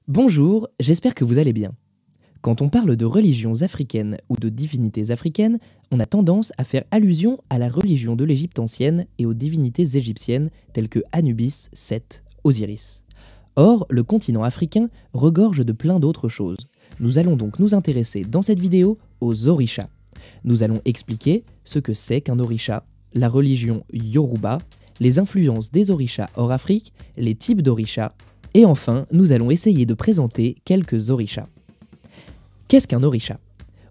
Bonjour, j'espère que vous allez bien. Quand on parle de religions africaines ou de divinités africaines, on a tendance à faire allusion à la religion de l'Égypte ancienne et aux divinités égyptiennes telles que Anubis, Seth, Osiris. Or, le continent africain regorge de plein d'autres choses. Nous allons donc nous intéresser dans cette vidéo aux orishas. Nous allons expliquer ce que c'est qu'un orisha, la religion Yoruba, les influences des orishas hors Afrique, les types d'orishas, et enfin, nous allons essayer de présenter quelques orishas. Qu'est-ce qu'un orisha?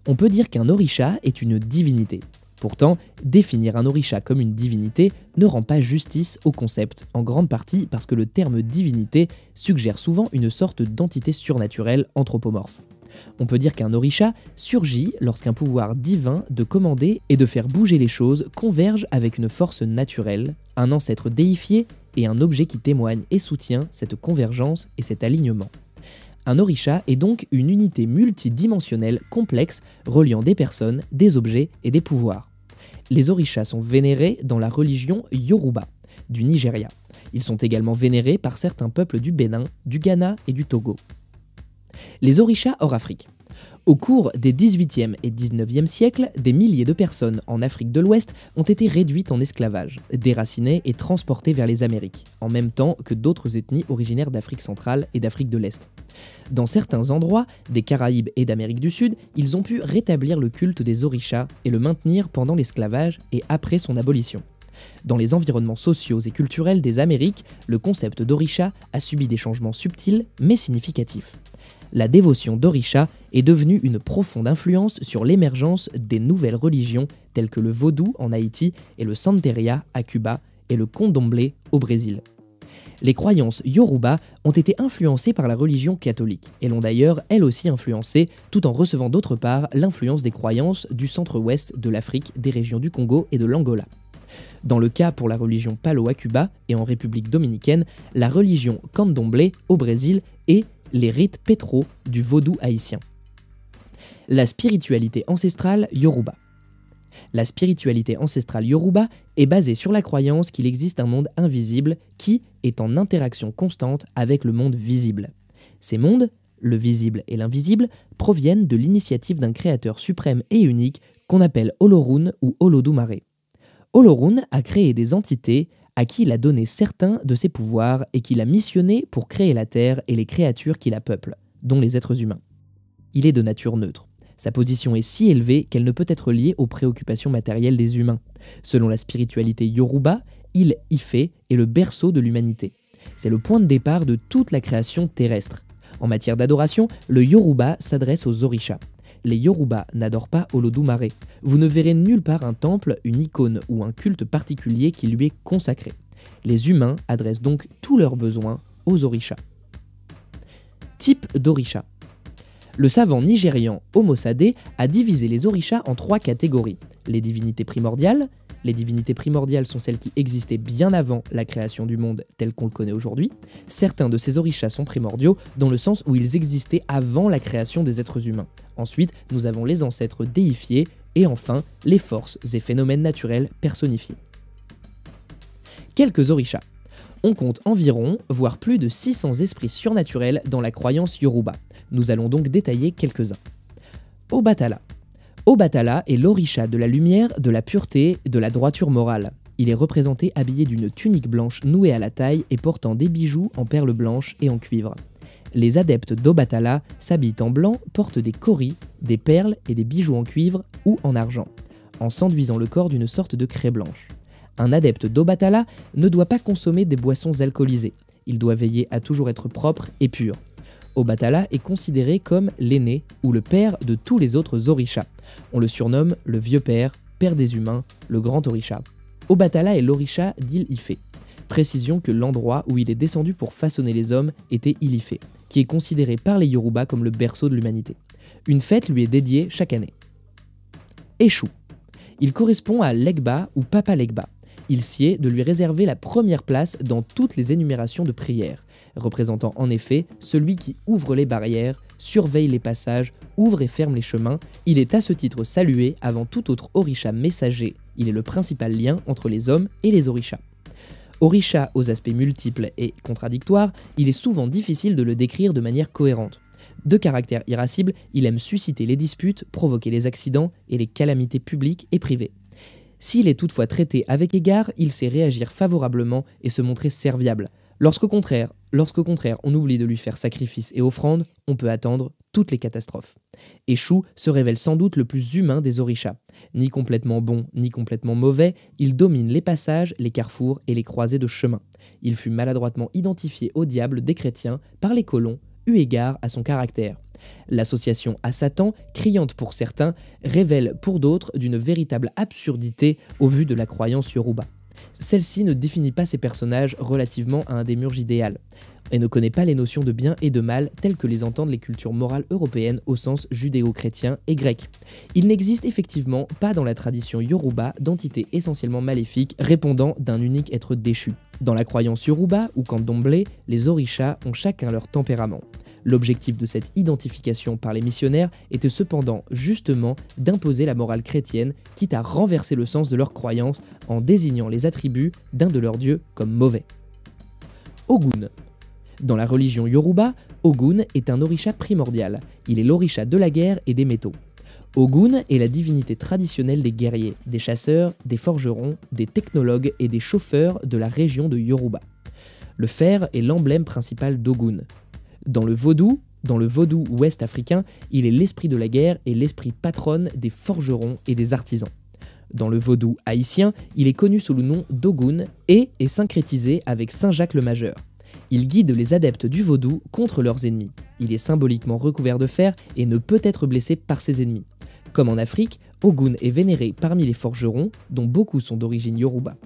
On peut dire qu'un orisha est une divinité. Pourtant, définir un orisha comme une divinité ne rend pas justice au concept, en grande partie parce que le terme divinité suggère souvent une sorte d'entité surnaturelle anthropomorphe. On peut dire qu'un orisha surgit lorsqu'un pouvoir divin de commander et de faire bouger les choses converge avec une force naturelle, un ancêtre déifié et un objet qui témoigne et soutient cette convergence et cet alignement. Un orisha est donc une unité multidimensionnelle complexe reliant des personnes, des objets et des pouvoirs. Les orishas sont vénérés dans la religion Yoruba, du Nigeria. Ils sont également vénérés par certains peuples du Bénin, du Ghana et du Togo. Les orishas hors Afrique. Au cours des 18e et 19e siècles, des milliers de personnes en Afrique de l'Ouest ont été réduites en esclavage, déracinées et transportées vers les Amériques, en même temps que d'autres ethnies originaires d'Afrique centrale et d'Afrique de l'Est. Dans certains endroits, des Caraïbes et d'Amérique du Sud, ils ont pu rétablir le culte des orishas et le maintenir pendant l'esclavage et après son abolition. Dans les environnements sociaux et culturels des Amériques, le concept d'orisha a subi des changements subtils mais significatifs. La dévotion d'orisha est devenue une profonde influence sur l'émergence des nouvelles religions telles que le vaudou en Haïti et le santeria à Cuba et le candomblé au Brésil. Les croyances Yoruba ont été influencées par la religion catholique et l'ont d'ailleurs elles aussi influencé tout en recevant d'autre part l'influence des croyances du centre-ouest de l'Afrique, des régions du Congo et de l'Angola. Dans le cas pour la religion Palo à Cuba et en République dominicaine, la religion candomblé au Brésil et les rites pétro du vaudou haïtien. La spiritualité ancestrale Yoruba. La spiritualité ancestrale Yoruba est basée sur la croyance qu'il existe un monde invisible qui est en interaction constante avec le monde visible. Ces mondes, le visible et l'invisible, proviennent de l'initiative d'un créateur suprême et unique qu'on appelle Olorun ou Olodumare. Olorun a créé des entités à qui il a donné certains de ses pouvoirs et qu'il a missionné pour créer la Terre et les créatures qui la peuplent, dont les êtres humains. Il est de nature neutre. Sa position est si élevée qu'elle ne peut être liée aux préoccupations matérielles des humains. Selon la spiritualité Yoruba, Ife est le berceau de l'humanité. C'est le point de départ de toute la création terrestre. En matière d'adoration, le Yoruba s'adresse aux orishas. Les Yoruba n'adorent pas Olodumare. Vous ne verrez nulle part un temple, une icône ou un culte particulier qui lui est consacré. Les humains adressent donc tous leurs besoins aux orishas. Type d'orisha. Le savant nigérian Homo Sadé a divisé les orishas en 3 catégories. Les divinités primordiales. Les divinités primordiales sont celles qui existaient bien avant la création du monde tel qu'on le connaît aujourd'hui. Certains de ces orishas sont primordiaux dans le sens où ils existaient avant la création des êtres humains. Ensuite, nous avons les ancêtres déifiés et enfin les forces et phénomènes naturels personnifiés. Quelques orishas. On compte environ, voire plus de 600 esprits surnaturels dans la croyance Yoruba. Nous allons donc détailler quelques-uns. Obatala. Obatala est l'orisha de la lumière, de la pureté, de la droiture morale. Il est représenté habillé d'une tunique blanche nouée à la taille et portant des bijoux en perles blanches et en cuivre. Les adeptes d'Obatala s'habillent en blanc, portent des kauris, des perles et des bijoux en cuivre ou en argent, en s'enduisant le corps d'une sorte de craie blanche. Un adepte d'Obatala ne doit pas consommer des boissons alcoolisées. Il doit veiller à toujours être propre et pur. Obatala est considéré comme l'aîné ou le père de tous les autres orishas. On le surnomme le vieux père, père des humains, le grand orisha. Obatala est l'orisha d'Il-Ife. Précision que l'endroit où il est descendu pour façonner les hommes était Il-Ife, qui est considéré par les Yoruba comme le berceau de l'humanité. Une fête lui est dédiée chaque année. Eshu. Il correspond à Legba ou Papa Legba. Il sied de lui réserver la première place dans toutes les énumérations de prières, représentant en effet celui qui ouvre les barrières, surveille les passages, ouvre et ferme les chemins. Il est à ce titre salué avant tout autre orisha messager. Il est le principal lien entre les hommes et les orishas. Orisha aux aspects multiples et contradictoires, il est souvent difficile de le décrire de manière cohérente. De caractère irascible, il aime susciter les disputes, provoquer les accidents et les calamités publiques et privées. S'il est toutefois traité avec égard, il sait réagir favorablement et se montrer serviable. Lorsqu'au contraire, on oublie de lui faire sacrifice et offrande, on peut attendre toutes les catastrophes. Eshu se révèle sans doute le plus humain des orishas. Ni complètement bon, ni complètement mauvais, il domine les passages, les carrefours et les croisées de chemin. Il fut maladroitement identifié au diable des chrétiens par les colons, eu égard à son caractère. L'association à Satan, criante pour certains, révèle pour d'autres d'une véritable absurdité au vu de la croyance Yoruba. Celle-ci ne définit pas ses personnages relativement à un démiurge idéal, et ne connaît pas les notions de bien et de mal telles que les entendent les cultures morales européennes au sens judéo-chrétien et grec. Il n'existe effectivement pas dans la tradition Yoruba d'entité essentiellement maléfique répondant d'un unique être déchu. Dans la croyance Yoruba ou candomblé, les orishas ont chacun leur tempérament. L'objectif de cette identification par les missionnaires était cependant justement d'imposer la morale chrétienne, quitte à renverser le sens de leurs croyances en désignant les attributs d'un de leurs dieux comme mauvais. Ogun. Dans la religion Yoruba, Ogun est un orisha primordial. Il est l'orisha de la guerre et des métaux. Ogun est la divinité traditionnelle des guerriers, des chasseurs, des forgerons, des technologues et des chauffeurs de la région de Yoruba. Le fer est l'emblème principal d'Ogun. Dans le vaudou ouest africain, il est l'esprit de la guerre et l'esprit patronne des forgerons et des artisans. Dans le vaudou haïtien, il est connu sous le nom d'Ogun et est syncrétisé avec Saint Jacques le Majeur. Il guide les adeptes du vaudou contre leurs ennemis. Il est symboliquement recouvert de fer et ne peut être blessé par ses ennemis. Comme en Afrique, Ogun est vénéré parmi les forgerons, dont beaucoup sont d'origine Yoruba.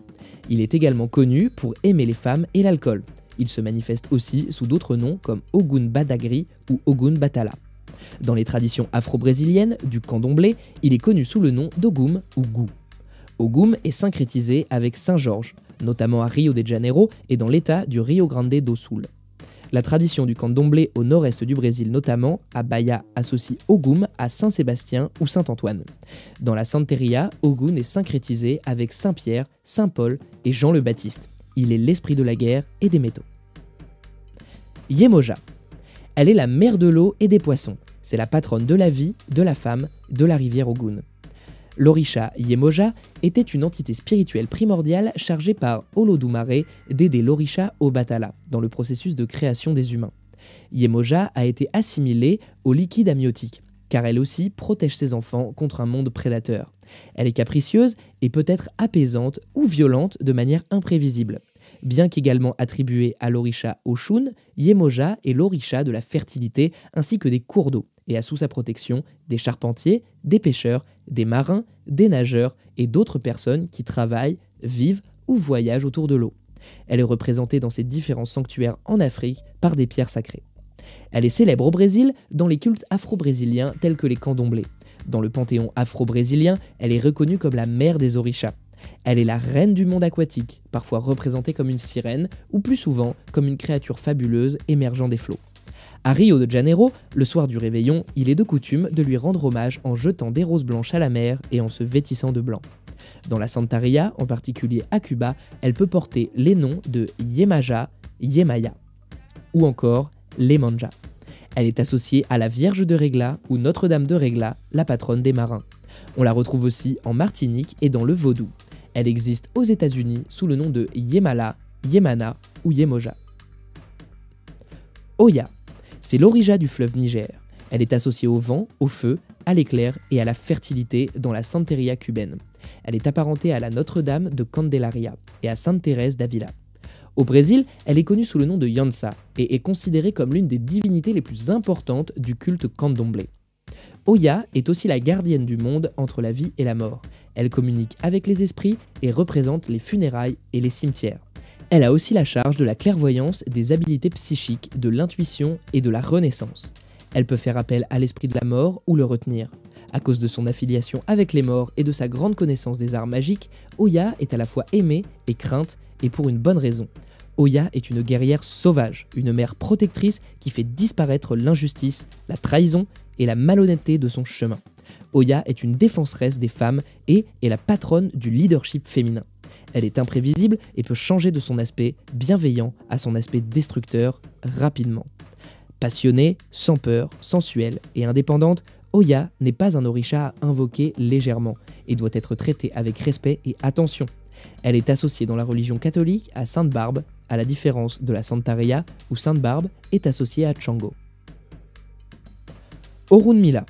Il est également connu pour aimer les femmes et l'alcool. Il se manifeste aussi sous d'autres noms comme Ogun Badagry ou Ogun Batala. Dans les traditions afro-brésiliennes du candomblé, il est connu sous le nom d'Ogum ou Gou. Ogum est syncrétisé avec Saint-Georges, notamment à Rio de Janeiro et dans l'état du Rio Grande do Sul. La tradition du candomblé au nord-est du Brésil notamment, à Bahia, associe Ogum à Saint-Sébastien ou Saint-Antoine. Dans la Santeria, Ogun est syncrétisé avec Saint-Pierre, Saint-Paul et Jean le Baptiste. Il est l'esprit de la guerre et des métaux. Yemoja. Elle est la mère de l'eau et des poissons. C'est la patronne de la vie, de la femme, de la rivière Ogun. L'orisha Yemoja était une entité spirituelle primordiale chargée par Olodumare d'aider l'orisha Obatala dans le processus de création des humains. Yemoja a été assimilée au liquide amniotique, car elle aussi protège ses enfants contre un monde prédateur. Elle est capricieuse et peut être apaisante ou violente de manière imprévisible. Bien qu'également attribuée à l'orisha Oshun, Yemoja est l'orisha de la fertilité ainsi que des cours d'eau et a sous sa protection des charpentiers, des pêcheurs, des marins, des nageurs et d'autres personnes qui travaillent, vivent ou voyagent autour de l'eau. Elle est représentée dans ces différents sanctuaires en Afrique par des pierres sacrées. Elle est célèbre au Brésil dans les cultes afro-brésiliens tels que les candomblés. Dans le panthéon afro-brésilien, elle est reconnue comme la mère des orishas. Elle est la reine du monde aquatique, parfois représentée comme une sirène ou plus souvent comme une créature fabuleuse émergeant des flots. À Rio de Janeiro, le soir du réveillon, il est de coutume de lui rendre hommage en jetant des roses blanches à la mer et en se vêtissant de blanc. Dans la Santeria, en particulier à Cuba, elle peut porter les noms de Yemaja, Yemaya ou encore Lemanja. Elle est associée à la Vierge de Regla ou Notre-Dame de Regla, la patronne des marins. On la retrouve aussi en Martinique et dans le vaudou. Elle existe aux États-Unis sous le nom de Yemala, Yemana ou Yemoja. Oya. C'est l'orisha du fleuve Niger. Elle est associée au vent, au feu, à l'éclair et à la fertilité dans la Santeria cubaine. Elle est apparentée à la Notre-Dame de Candelaria et à Sainte Thérèse d'Avila. Au Brésil, elle est connue sous le nom de Yansa et est considérée comme l'une des divinités les plus importantes du culte candomblé. Oya est aussi la gardienne du monde entre la vie et la mort. Elle communique avec les esprits et représente les funérailles et les cimetières. Elle a aussi la charge de la clairvoyance, des habiletés psychiques, de l'intuition et de la renaissance. Elle peut faire appel à l'esprit de la mort ou le retenir. À cause de son affiliation avec les morts et de sa grande connaissance des arts magiques, Oya est à la fois aimée et crainte, et pour une bonne raison. Oya est une guerrière sauvage, une mère protectrice qui fait disparaître l'injustice, la trahison et la malhonnêteté de son chemin. Oya est une défenseresse des femmes et est la patronne du leadership féminin. Elle est imprévisible et peut changer de son aspect bienveillant à son aspect destructeur rapidement. Passionnée, sans peur, sensuelle et indépendante, Oya n'est pas un orisha à invoquer légèrement et doit être traitée avec respect et attention. Elle est associée dans la religion catholique à Sainte Barbe, à la différence de la Santeria où Sainte Barbe est associée à Chango. Orunmila.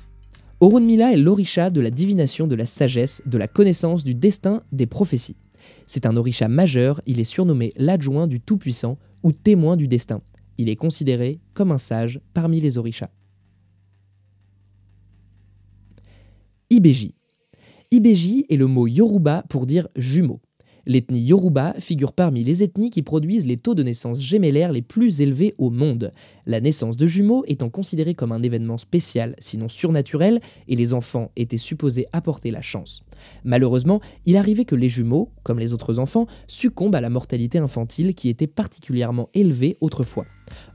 Orunmila est l'orisha de la divination de la sagesse, de la connaissance, du destin, des prophéties. C'est un orisha majeur, il est surnommé l'adjoint du Tout-Puissant ou témoin du destin. Il est considéré comme un sage parmi les orishas. Ibeji. Ibeji est le mot yoruba pour dire jumeau. L'ethnie yoruba figure parmi les ethnies qui produisent les taux de naissance gémellaires les plus élevés au monde. La naissance de jumeaux étant considérée comme un événement spécial, sinon surnaturel, et les enfants étaient supposés apporter la chance. Malheureusement, il arrivait que les jumeaux, comme les autres enfants, succombent à la mortalité infantile qui était particulièrement élevée autrefois.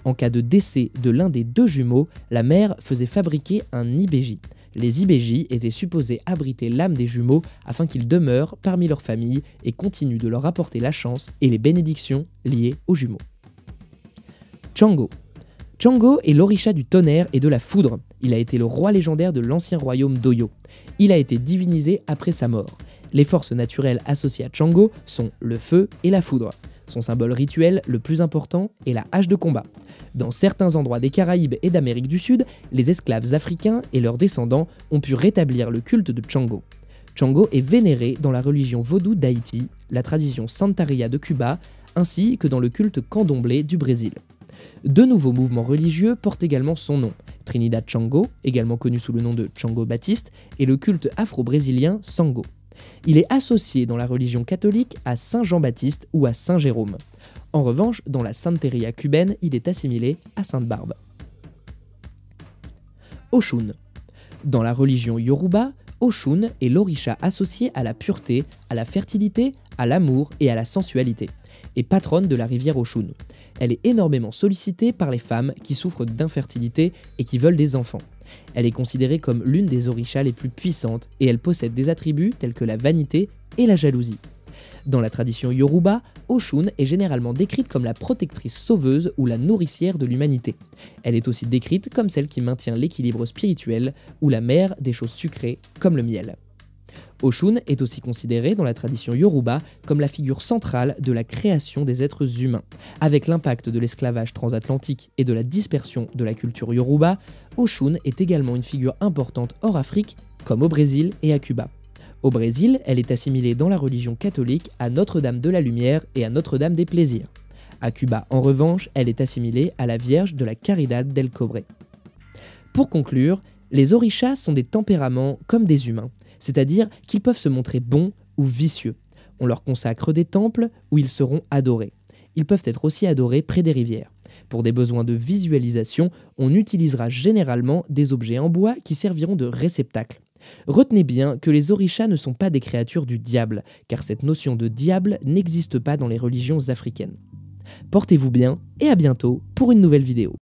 En cas de décès de l'un des deux jumeaux, la mère faisait fabriquer un ibeji. Les ibeji étaient supposés abriter l'âme des jumeaux afin qu'ils demeurent parmi leurs familles et continuent de leur apporter la chance et les bénédictions liées aux jumeaux. Chango. Chango est l'orisha du tonnerre et de la foudre. Il a été le roi légendaire de l'ancien royaume d'Oyo. Il a été divinisé après sa mort. Les forces naturelles associées à Chango sont le feu et la foudre. Son symbole rituel le plus important est la hache de combat. Dans certains endroits des Caraïbes et d'Amérique du Sud, les esclaves africains et leurs descendants ont pu rétablir le culte de Chango. Chango est vénéré dans la religion vaudou d'Haïti, la tradition Santeria de Cuba, ainsi que dans le culte candomblé du Brésil. De nouveaux mouvements religieux portent également son nom. Trinidad Chango, également connu sous le nom de Chango Baptiste, et le culte afro-brésilien Sango. Il est associé dans la religion catholique à Saint Jean-Baptiste ou à Saint Jérôme. En revanche, dans la Santeria cubaine, il est assimilé à Sainte Barbe. Oshun. Dans la religion yoruba, Oshun est l'orisha associé à la pureté, à la fertilité, à l'amour et à la sensualité, et patronne de la rivière Oshun. Elle est énormément sollicitée par les femmes qui souffrent d'infertilité et qui veulent des enfants. Elle est considérée comme l'une des orishas les plus puissantes et elle possède des attributs tels que la vanité et la jalousie. Dans la tradition yoruba, Oshun est généralement décrite comme la protectrice sauveuse ou la nourricière de l'humanité. Elle est aussi décrite comme celle qui maintient l'équilibre spirituel ou la mère des choses sucrées comme le miel. Oshun est aussi considérée dans la tradition yoruba comme la figure centrale de la création des êtres humains. Avec l'impact de l'esclavage transatlantique et de la dispersion de la culture yoruba, Oshun est également une figure importante hors Afrique, comme au Brésil et à Cuba. Au Brésil, elle est assimilée dans la religion catholique à Notre-Dame de la Lumière et à Notre-Dame des Plaisirs. À Cuba, en revanche, elle est assimilée à la Vierge de la Caridad del Cobre. Pour conclure, les orishas sont des tempéraments comme des humains, c'est-à-dire qu'ils peuvent se montrer bons ou vicieux. On leur consacre des temples où ils seront adorés. Ils peuvent être aussi adorés près des rivières. Pour des besoins de visualisation, on utilisera généralement des objets en bois qui serviront de réceptacle. Retenez bien que les orishas ne sont pas des créatures du diable, car cette notion de diable n'existe pas dans les religions africaines. Portez-vous bien et à bientôt pour une nouvelle vidéo.